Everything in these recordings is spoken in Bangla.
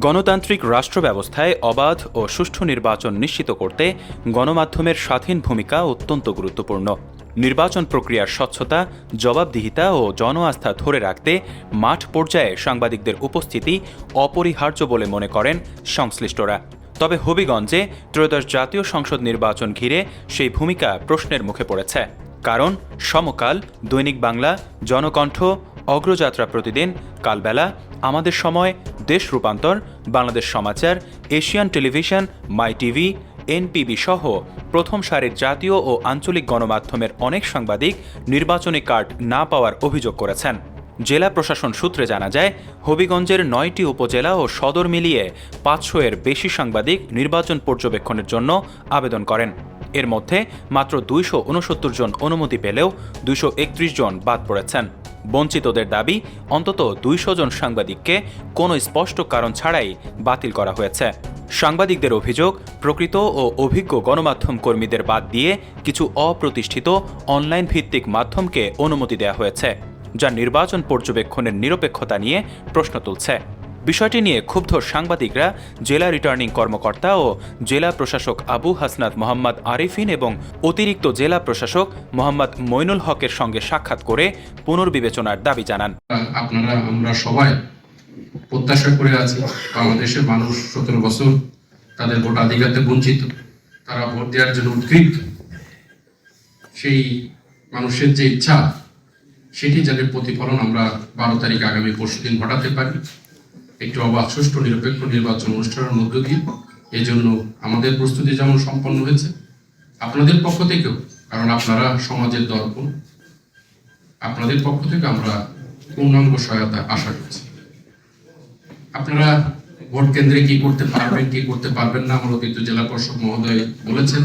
গণতান্ত্রিক রাষ্ট্র ব্যবস্থায় অবাধ ও সুষ্ঠু নির্বাচন নিশ্চিত করতে গণমাধ্যমের স্বাধীন ভূমিকা অত্যন্ত গুরুত্বপূর্ণ। নির্বাচন প্রক্রিয়ার স্বচ্ছতা, জবাবদিহিতা ও জন আস্থা ধরে রাখতে মাঠ পর্যায়ে সাংবাদিকদের উপস্থিতি অপরিহার্য বলে মনে করেন সংশ্লিষ্টরা। তবে হবিগঞ্জে ত্রয়োদশ জাতীয় সংসদ নির্বাচন ঘিরে সেই ভূমিকা প্রশ্নের মুখে পড়েছে। কারণ সমকাল, দৈনিক বাংলা, জনকণ্ঠ, অগ্রযাত্রা প্রতিদিন, কালবেলা, আমাদের সময়, দেশ রূপান্তর, বাংলাদেশ সমাচার, এশিয়ান টেলিভিশন, মাই টিভি, এনপিবি সহ প্রথম সারির জাতীয় ও আঞ্চলিক গণমাধ্যমের অনেক সাংবাদিক নির্বাচনী কার্ড না পাওয়ার অভিযোগ করেছেন। জেলা প্রশাসন সূত্রে জানা যায়, হবিগঞ্জের ৯টি উপজেলা ও সদর মিলিয়ে ৫০০-এর বেশি সাংবাদিক নির্বাচন পর্যবেক্ষণের জন্য আবেদন করেন। এর মধ্যে মাত্র ২৬৯ জন অনুমতি পেলেও ২৩১ জন বাদ পড়েছেন। বঞ্চিতদের দাবি, অন্তত ২০০ জন সাংবাদিককে কোনো স্পষ্ট কারণ ছাড়াই বাতিল করা হয়েছে। সাংবাদিকদের অভিযোগ, প্রকৃত ও অভিজ্ঞ গণমাধ্যম কর্মীদের বাদ দিয়ে কিছু অপ্রতিষ্ঠিত অনলাইন ভিত্তিক মাধ্যমকে অনুমতি দেওয়া হয়েছে, যা নির্বাচন পর্যবেক্ষণের নিরপেক্ষতা নিয়ে প্রশ্ন তুলছে। বিষয়টি নিয়ে ক্ষুব্ধ সাংবাদিকরা জেলা রিটার্নিং কর্মকর্তা ও জেলা প্রশাসক আবু হাসনাত মোহাম্মদ আরিফিন এবং অতিরিক্ত জেলা প্রশাসক মোহাম্মদ মইনুল হকের সঙ্গে সাক্ষাৎ করে পুনর্বিবেচনার দাবি জানান। আমরা সবাই প্রত্যাশা করে আছি, বাংলাদেশের মানুষ ১৭ বছর তাদের ভোটাধিকারতে বঞ্চিত, তারা ভোট দেওয়ার জন্য উদ্গ্রীব। সেই মানুষের যে ইচ্ছা, সেটি যাতে প্রতিফলন আমরা ১২ তারিখ আগামী পরশুদিন ঘটাতে পারি একটি অবাধ, সুষ্ঠু, নিরপেক্ষ নির্বাচন অনুষ্ঠানের মধ্য দিয়ে। এই জন্য আমাদের প্রস্তুতি যেমন সম্পন্ন হয়েছে, আপনাদের পক্ষ থেকেও, কারণ আপনারা সমাজের দর্পণ, আপনাদের পক্ষ থেকে আমরা পূর্ণাঙ্গ সহায়তা আশা করছি। আপনারা ভোট কেন্দ্রে কি করতে পারবেন, কি করতে পারবেন না, আমার অতিরিক্ত জেলা পরিষদ মহোদয় বলেছেন।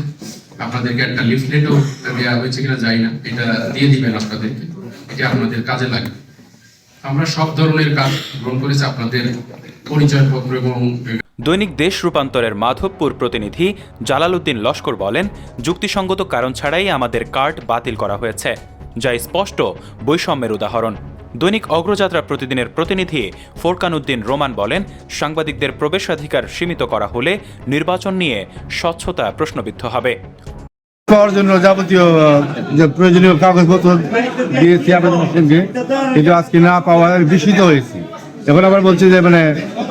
আপনাদেরকে একটা লিফলেটও দেওয়া হয়েছে কিনা জানি না, এটা দিয়ে দিবেন আপনাদেরকে, এটা আপনাদের কাজে লাগবে। আমরা সব ধরনের কাজ গ্রহণ করেছি, আপনাদের পরিচয়পত্র এবং দৈনিক দেশ রূপান্তরের মাধবপুর প্রতিনিধি জালাল উদ্দিন লস্কর বলেন, যুক্তিসঙ্গত কারণ ছাড়াই আমাদের কার্ড বাতিল করা হয়েছে, যা স্পষ্ট বৈষম্যের উদাহরণ। দৈনিক অগ্রযাত্রা প্রতিদিনের প্রতিনিধি ফোরকান উদ্দিন রোমান বলেন, সাংবাদিকদের প্রবেশাধিকার সীমিত করা হলে নির্বাচন নিয়ে স্বচ্ছতা প্রশ্নবিদ্ধ হবে। পাওয়ার জন্য যাবতীয় যে প্রয়োজনীয় কাগজপত্র দিয়েছি আপনাদের সঙ্গে, কিন্তু আজকে না পাওয়ার বিস্মিত হয়েছি। এখন আবার বলছে যে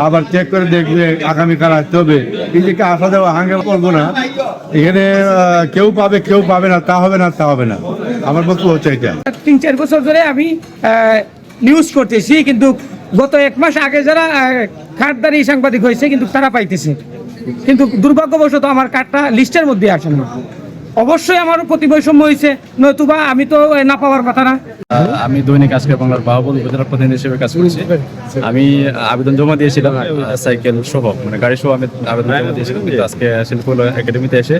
আবার চেক করে দেখবে আগামীকাল আসতে হবে। এই যে আসা দেওয়া হাঙ্গে করবো না, এখানে কেউ পাবে কেউ পাবে না, তা হবে না, তা হবে না। আমার বক্তব্য হচ্ছে এটা। ৩-৪ বছর ধরে আমি নিউজ করতেছি, কিন্তু গত ১ মাস আগে যারা কার্ডধারী সাংবাদিক হয়েছে কিন্তু তারা পাইতেছে, কিন্তু দুর্ভাগ্যবশত আমার কার্ডটা লিস্টের মধ্যে আসে না। অবশ্যই আমারও প্রতি বৈষম্য হয়েছে, নতুবা আমি তো না পাওয়ার কথা না। আমি দৈনিক আজকের বাংলার বাহুবল উপজেলা প্রতিনিধি হিসেবে কাজ করছি। আমি আবেদন জমা দিয়েছিলাম সাইকেল সহ, গাড়ি সহ আমি আবেদন জমা দিয়েছিলাম, কিন্তু আজকে শিল্পকলা একাডেমিতে এসে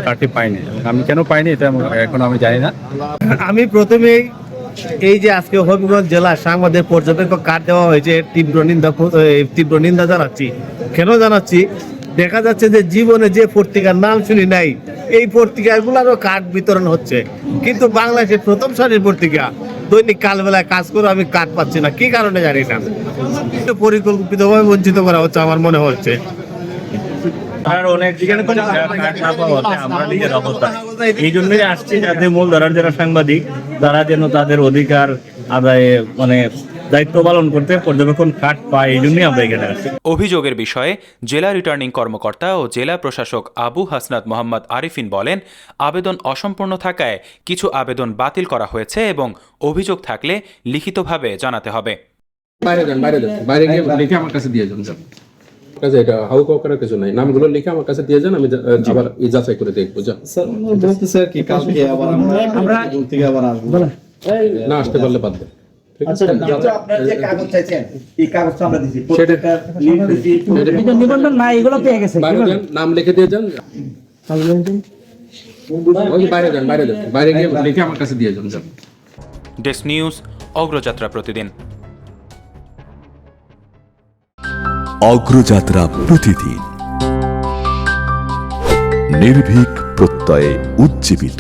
কার্ডটি পাইনি। আমি কেন পাইনি এটা এখন আমি জানি না। আমি প্রথমেই এই যে আজকে হবিগঞ্জ জেলা সাংবাদিক পর্যবেক্ষক কার্ড দেওয়া হয়েছে তীব্র নিন্দা জানাচ্ছি। কেন জানাচ্ছি? দেখা যাচ্ছে যে জীবনে যে পত্রিকার নাম শুনি নাই, এই পত্রিকাগুলোরও কার্ড বিতরণ হচ্ছে, কিন্তু বাংলাদেশের প্রথম সারির পত্রিকা দৈনিক কালবেলায় কাজ করে আমি কার্ড পাচ্ছি না, কি কারণে জানি না। পরিকল্পিতভাবে বঞ্চিত করা হচ্ছে আমার মনে হচ্ছে। এই জন্যই আসছি, যাতে মূলধারার যারা সাংবাদিক তারা যেন তাদের অধিকার আদায়ে দায়িত্ব পালন করতে পর্যবেক্ষণ কার্ড পায়, এই জন্যই আমরা এখানে আসছি। অভিযোগের বিষয়ে জেলা রিটার্নিং কর্মকর্তা ও জেলা প্রশাসক আবু হাসনাত মোহাম্মদ আরিফিন বলেন, আবেদন অসম্পূর্ণ থাকায় কিছু আবেদন বাতিল করা হয়েছে এবং অভিযোগ থাকলে লিখিতভাবে জানাতে হবে। বাইরে গিয়ে লিখে আমার কাছে দিয়ে যান। এটা হাউ কাউ করার কিছু নাই, নামগুলো লিখে আমার কাছে দিয়ে যান, আমি আবার যাচাই করে দেখবো। না আসতে পারলে বাদ দেন। নাম লিখে দিয়ে যান, বাইরে গিয়ে লিখে আমার কাছে দিয়ে যান। ডেস্ক নিউজ, অগ্রযাত্রা প্রতিদিন। অগ্রযাত্রা প্রতিদিন, নির্ভীক প্রত্যয়ে উজ্জীবিত।